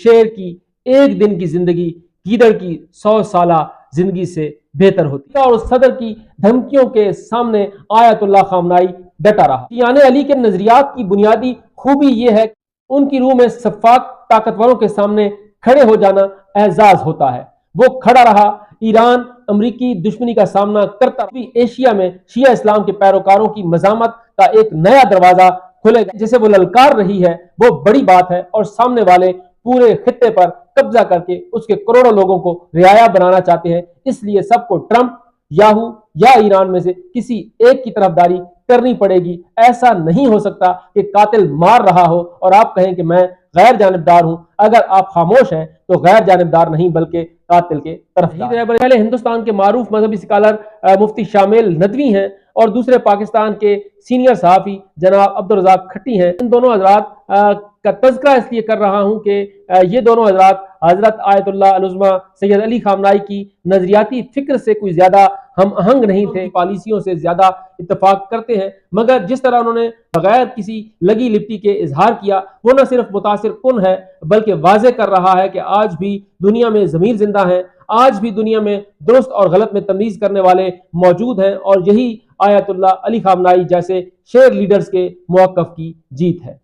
शेर की एक दिन की जिंदगी गीदड़ की 100 साला जिंदगी से बेहतर होती है। और सदर की धमकियों के सामने आयतुल्लाह खामनाई डटा रहा। यानी अली के नजरियात की बुनियादी खूबी यह है कि उनकी रूह में सफाक ताकतवरों के सामने खड़े हो जाना एजाज होता है। वो खड़ा रहा, ईरान अमरीकी दुश्मनी का सामना करता भी एशिया में शिया इस्लाम के पैरोकारों की मजामत का एक नया दरवाजा खुलेगा। जिसे वो ललकार रही है वो बड़ी बात है, और सामने वाले पूरे खित्ते पर कब्जा करके उसके करोड़ों लोगों को रियाया बनाना चाहते हैं। इसलिए सबको ट्रंप, याहू या ईरान में से किसी एक की तरफदारी करनी पड़ेगी। ऐसा नहीं हो सकता कि कातिल मार रहा हो और आप कहें कि मैं गैर जानिबदार हूं। अगर आप खामोश हैं तो गैर जानिबदार नहीं बल्कि कातिल के तरफदार। पहले हिंदुस्तान के मारूफ मजहबी स्कॉलर मुफ्ती शामिल नदवी हैं और दूसरे पाकिस्तान के सीनियर सहाफी जनाब अब्दुल रज़ाक खट्टी हैं। इन दोनों हजरात का तज़किरा इसलिए कर रहा हूं कि ये दोनों हजरात हजरत आयतुल्लाह अल-उज़्मा सैयद अली खामनाई की नजरियाती फिक्र से कोई ज्यादा हम आहंग नहीं थे, पॉलिसियों से ज्यादा इत्तेफाक करते हैं। मगर जिस तरह उन्होंने बगैर किसी लगी लिपटी के इजहार किया वो न सिर्फ मुतासिर कुन है बल्कि वाज़े कर रहा है कि आज भी दुनिया में ज़मीर जिंदा है, आज भी दुनिया में दुरुस्त और गलत में तमीज़ करने वाले मौजूद हैं, और यही आयतुल्लाह अली खामनाई जैसे शेर लीडर्स के मौक़िफ़ की जीत है।